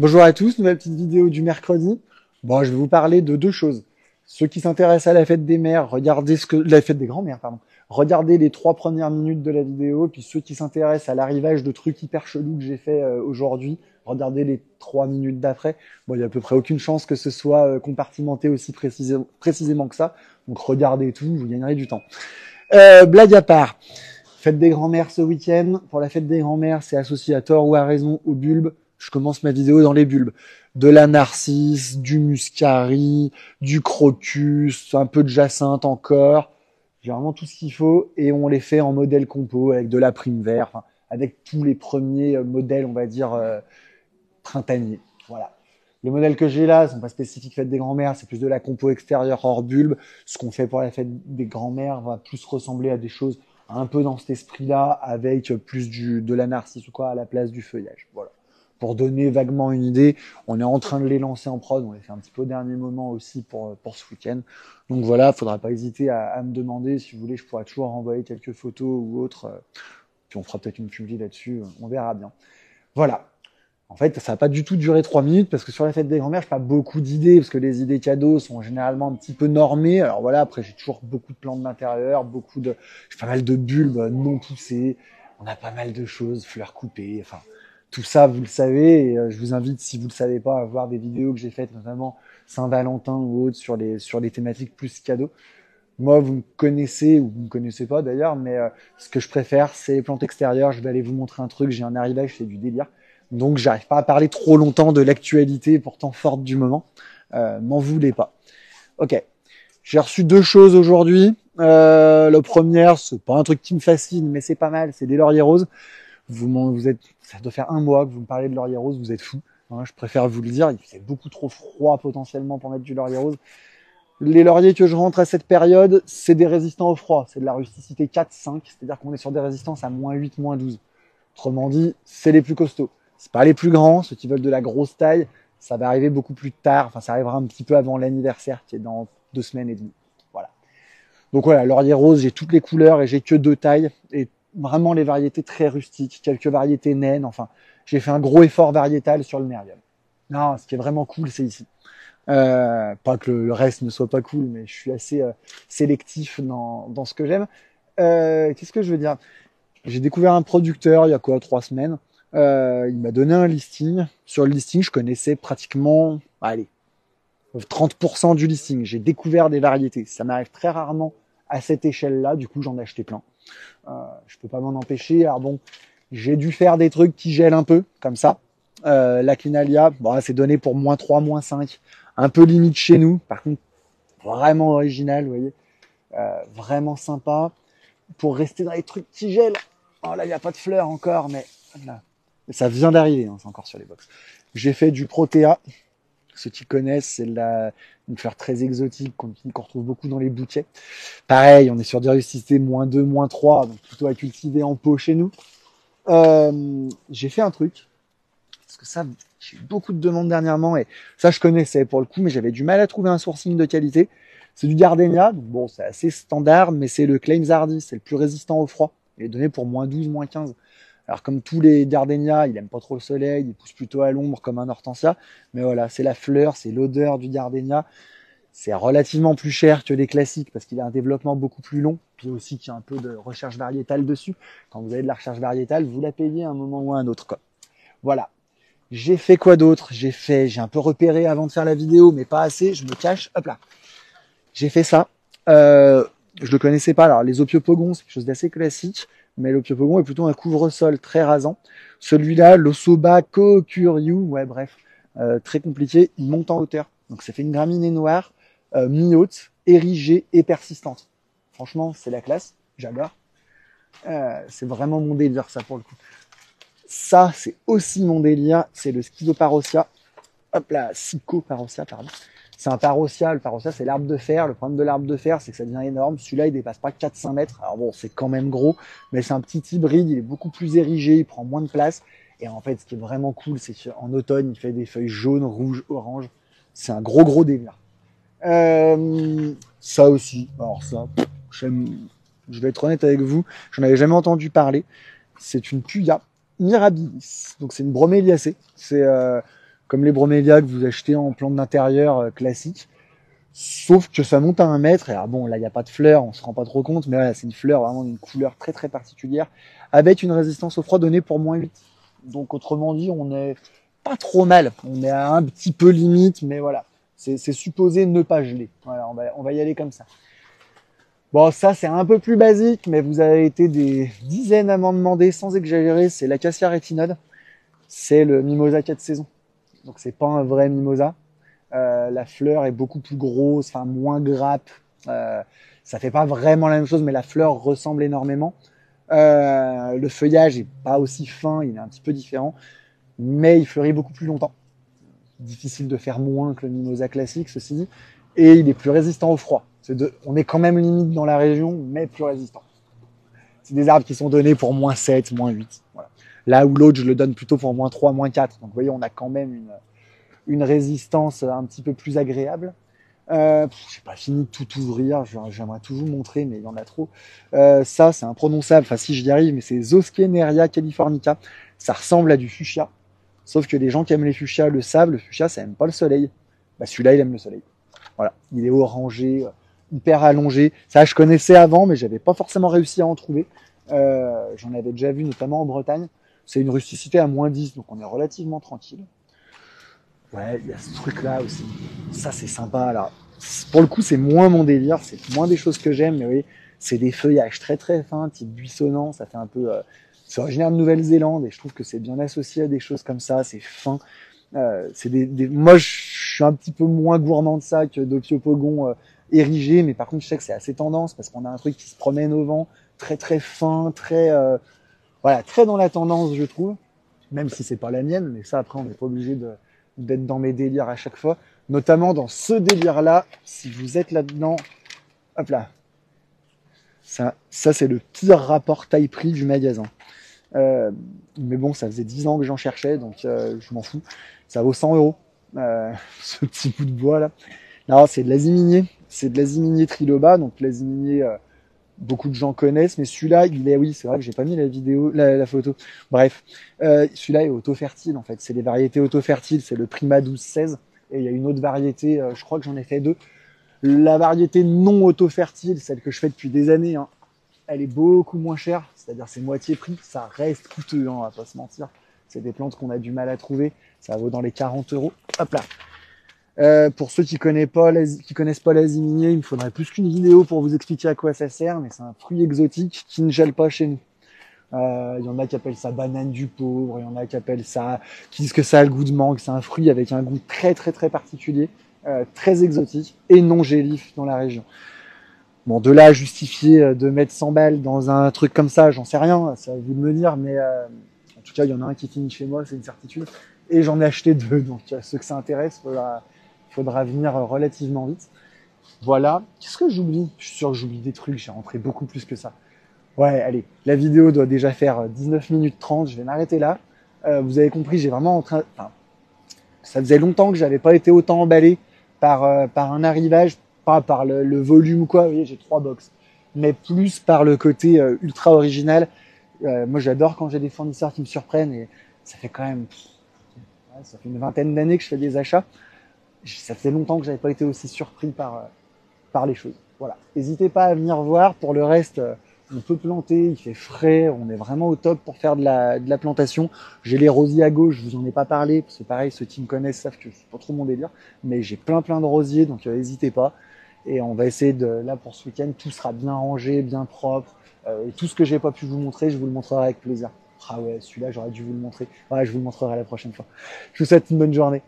Bonjour à tous, nouvelle petite vidéo du mercredi. Bon, je vais vous parler de deux choses. Ceux qui s'intéressent à la fête des mères, regardez la fête des grands-mères, pardon. Regardez les 3 premières minutes de la vidéo, puis ceux qui s'intéressent à l'arrivage de trucs hyper chelous que j'ai fait aujourd'hui, regardez les 3 minutes d'après. Bon, il y a à peu près aucune chance que ce soit compartimenté aussi précisément que ça. Donc regardez tout, vous gagnerez du temps. Blague à part. Fête des grands-mères ce week-end. Pour la fête des grands-mères, c'est associé à tort ou à raison au bulbe. Je commence ma vidéo dans les bulbes. De la narcisse, du muscari, du crocus, un peu de jacinthe encore. J'ai vraiment tout ce qu'il faut et on les fait en modèle compo avec de la prime vert, enfin, avec tous les premiers modèles, on va dire, printaniers. Voilà. Les modèles que j'ai là sont pas spécifiques fête des grands-mères, c'est plus de la compo extérieure hors bulbe. Ce qu'on fait pour la fête des grands-mères va plus ressembler à des choses un peu dans cet esprit-là, avec plus de la narcisse ou quoi à la place du feuillage. Voilà. Pour donner vaguement une idée, on est en train de les lancer en prod, on les fait un petit peu au dernier moment aussi pour ce week-end. Donc voilà, faudra pas hésiter à me demander, si vous voulez, je pourrais toujours envoyer quelques photos ou autres, puis on fera peut-être une publi là-dessus, on verra bien. Voilà. En fait, ça n'a pas du tout duré 3 minutes parce que sur la fête des grands-mères, je n'ai pas beaucoup d'idées parce que les idées cadeaux sont généralement un petit peu normées. Alors voilà, après j'ai toujours beaucoup de plantes d'intérieur, j'ai pas mal de bulbes non poussées. On a pas mal de choses, fleurs coupées, enfin tout ça vous le savez. Et je vous invite, si vous le savez pas, à voir des vidéos que j'ai faites, notamment Saint-Valentin ou autres sur les thématiques plus cadeaux. Moi, vous me connaissez ou vous me connaissez pas d'ailleurs, mais ce que je préfère, c'est les plantes extérieures. Je vais aller vous montrer un truc. J'ai un arrivage, c'est du délire. Donc, j'arrive pas à parler trop longtemps de l'actualité pourtant forte du moment. M'en voulez pas. Ok. J'ai reçu deux choses aujourd'hui. La première, c'est pas un truc qui me fascine, mais c'est pas mal. C'est des lauriers roses. Ça doit faire un mois que vous me parlez de laurier rose. Vous êtes fous. Hein, je préfère vous le dire. Il fait beaucoup trop froid potentiellement pour mettre du laurier rose. Les lauriers que je rentre à cette période, c'est des résistants au froid. C'est de la rusticité 4-5, c'est-à-dire qu'on est sur des résistances à -8, -12. Autrement dit, c'est les plus costauds. C'est pas les plus grands, ceux qui veulent de la grosse taille, ça va arriver beaucoup plus tard. Enfin, ça arrivera un petit peu avant l'anniversaire, qui est dans 2 semaines et demie. Voilà. Donc voilà, laurier rose, j'ai toutes les couleurs et j'ai que 2 tailles. Et vraiment les variétés très rustiques, quelques variétés naines. Enfin, j'ai fait un gros effort variétal sur le Merlium. Non, ce qui est vraiment cool, c'est ici. Pas que le reste ne soit pas cool, mais je suis assez sélectif dans ce que j'aime. Qu'est-ce que je veux dire? J'ai découvert un producteur il y a quoi, 3 semaines. Il m'a donné un listing. Sur le listing, je connaissais pratiquement, allez, 30% du listing. J'ai découvert des variétés. Ça m'arrive très rarement à cette échelle-là. Du coup, j'en ai acheté plein. Je peux pas m'en empêcher. Alors bon, j'ai dû faire des trucs qui gèlent un peu, comme ça. La Quinalia, bon, c'est donné pour -3, -5. Un peu limite chez nous. Par contre, vraiment original, vous voyez. Vraiment sympa. Pour rester dans les trucs qui gèlent. Oh là, il n'y a pas de fleurs encore, mais là. Ça vient d'arriver, hein, c'est encore sur les box. J'ai fait du Protea. Ceux qui connaissent, c'est une fleur très exotique qu'on retrouve beaucoup dans les bouquets. Pareil, on est sur des rustiциtés -2, -3, donc plutôt à cultiver en pot chez nous. J'ai fait un truc, parce que ça, j'ai eu beaucoup de demandes dernièrement, et ça je connaissais pour le coup, mais j'avais du mal à trouver un sourcing de qualité. C'est du gardenia, donc bon, c'est assez standard, mais c'est le Claims Hardy, c'est le plus résistant au froid. Il est donné pour -12, -15. Alors comme tous les gardénias, il aime pas trop le soleil, il pousse plutôt à l'ombre comme un hortensia. Mais voilà, c'est la fleur, c'est l'odeur du gardénia. C'est relativement plus cher que les classiques parce qu'il a un développement beaucoup plus long, puis aussi qu'il y a un peu de recherche variétale dessus. Quand vous avez de la recherche variétale, vous la payez à un moment ou à un autre, quoi. Voilà. J'ai fait quoi d'autre? J'ai un peu repéré avant de faire la vidéo, mais pas assez. Je me cache. Hop là. J'ai fait ça. Je le connaissais pas. Alors les opiopogons, c'est quelque chose d'assez classique, mais l'opiopogon est plutôt un couvre-sol très rasant. Celui-là, l'Osoba Kokuryu, ouais bref, très compliqué. Il monte en hauteur. Donc ça fait une graminée noire, mi-haute, érigée et persistante. Franchement, c'est la classe. J'adore. C'est vraiment mon délire, ça pour le coup. Ça, c'est aussi mon délire. C'est le Schizoparosia. Hop là, Psychoparosia, pardon. C'est un parosia. Le parosia, c'est l'arbre de fer. Le problème de l'arbre de fer, c'est que ça devient énorme. Celui-là, il dépasse pas 4-5 mètres. Alors bon, c'est quand même gros, mais c'est un petit hybride. Il est beaucoup plus érigé. Il prend moins de place. Et en fait, ce qui est vraiment cool, c'est qu'en automne, il fait des feuilles jaunes, rouges, oranges. C'est un gros délire. Ça aussi. Alors ça, je vais être honnête avec vous. J'en avais jamais entendu parler. C'est une Puya mirabilis. Donc c'est une broméliacée. C'est comme les bromélias que vous achetez en plante d'intérieur classique. Sauf que ça monte à 1 mètre, et alors bon, là, il n'y a pas de fleurs, on se rend pas trop compte, mais voilà, c'est une fleur vraiment d'une couleur très très particulière, avec une résistance au froid donnée pour -8. Donc, autrement dit, on est pas trop mal. On est à un petit peu limite, mais voilà. C'est supposé ne pas geler. Voilà, on va y aller comme ça. Bon, ça, c'est un peu plus basique, mais vous avez été des dizaines à m'en demander, sans exagérer, c'est l'Acacia rétinode. C'est le mimosa 4 saisons. Donc, c'est pas un vrai mimosa. La fleur est beaucoup plus grosse, enfin moins grappe. Ça fait pas vraiment la même chose, mais la fleur ressemble énormément. Le feuillage est pas aussi fin, il est un petit peu différent, mais il fleurit beaucoup plus longtemps. Difficile de faire moins que le mimosa classique, ceci dit, et il est plus résistant au froid. On est quand même limite dans la région, mais plus résistant. C'est des arbres qui sont donnés pour -7, -8. Voilà. Là où l'autre, je le donne plutôt pour -3, -4. Donc vous voyez, on a quand même une résistance un petit peu plus agréable. J'ai pas fini de tout ouvrir, j'aimerais tout vous montrer, mais il y en a trop. Ça, c'est imprononçable, enfin si j'y arrive, mais c'est Zoskeneria californica. Ça ressemble à du fuchsia, sauf que les gens qui aiment les fuchsias le savent, le fuchsia, ça aime pas le soleil. Bah, celui-là, il aime le soleil. Voilà, il est orangé, hyper allongé. Ça, je connaissais avant, mais j'avais pas forcément réussi à en trouver. J'en avais déjà vu, notamment en Bretagne. C'est une rusticité à -10, donc on est relativement tranquille. Ouais, il y a ce truc-là aussi. Ça, c'est sympa. Alors, pour le coup, c'est moins mon délire, c'est moins des choses que j'aime, mais oui, c'est des feuillages très très fins, type buissonnant. Ça fait un peu. C'est originaire de Nouvelle-Zélande et je trouve que c'est bien associé à des choses comme ça. C'est fin. C'est Moi, je suis un petit peu moins gourmand de ça que d'Ophiopogon érigé, mais par contre, je sais que c'est assez tendance parce qu'on a un truc qui se promène au vent, très très fin, très voilà, très dans la tendance, je trouve. Même si c'est pas la mienne, mais ça après, on n'est pas obligé d'être dans mes délires à chaque fois. Notamment dans ce délire-là, si vous êtes là-dedans, hop là. Ça c'est le pire rapport taille-prix du magasin. Mais bon, ça faisait 10 ans que j'en cherchais, donc je m'en fous. Ça vaut 100 euros, ce petit bout de bois là. Non, c'est de l'aziminier. C'est de l'aziminier triloba, donc l'aziminier, beaucoup de gens connaissent, mais celui-là, il est, oui, c'est vrai que j'ai pas mis la vidéo, la photo. Bref, celui-là est auto-fertile en fait. C'est les variétés auto-fertiles, c'est le Prima 12-16, et il y a une autre variété, je crois que j'en ai fait 2. La variété non auto-fertile, celle que je fais depuis des années, hein, elle est beaucoup moins chère, c'est-à-dire c'est moitié prix. Ça reste coûteux, hein, on va pas se mentir. C'est des plantes qu'on a du mal à trouver. Ça vaut dans les 40 euros. Hop là. Pour ceux qui connaissent pas l'aziminier, il me faudrait plus qu'une vidéo pour vous expliquer à quoi ça sert, mais c'est un fruit exotique qui ne gèle pas chez nous. Il y en a qui appellent ça banane du pauvre, il y en a qui appellent ça, qui disent que ça a le goût de mangue. C'est un fruit avec un goût très très très particulier, très exotique et non gélif dans la région. Bon, de là à justifier de mettre 100 balles dans un truc comme ça, j'en sais rien, c'est à vous de me dire, mais en tout cas, il y en a un qui finit chez moi, c'est une certitude. Et j'en ai acheté 2, donc ceux que ça intéresse, faudra venir relativement vite. Voilà. Qu'est-ce que j'oublie? Je suis sûr que j'oublie des trucs, j'ai rentré beaucoup plus que ça. Ouais, allez, la vidéo doit déjà faire 19 minutes 30, je vais m'arrêter là. Vous avez compris, j'ai vraiment enfin, ça faisait longtemps que j'avais pas été autant emballé par un arrivage, pas par le volume ou quoi, vous voyez, j'ai 3 box, mais plus par le côté ultra original. Moi, j'adore quand j'ai des fournisseurs qui me surprennent, et ça fait quand même, ça fait une vingtaine d'années que je fais des achats. Ça fait longtemps que j'avais pas été aussi surpris par les choses. Voilà. N'hésitez pas à venir voir. Pour le reste, on peut planter, il fait frais, on est vraiment au top pour faire de la plantation. J'ai les rosiers à gauche, je vous en ai pas parlé, parce que pareil, ceux qui me connaissent savent que c'est pas trop mon délire, mais j'ai plein de rosiers, donc n'hésitez pas. Et on va essayer là pour ce week-end, tout sera bien rangé, bien propre. Et tout ce que j'ai pas pu vous montrer, je vous le montrerai avec plaisir. Ah ouais, celui-là, j'aurais dû vous le montrer. Ouais, je vous le montrerai la prochaine fois. Je vous souhaite une bonne journée.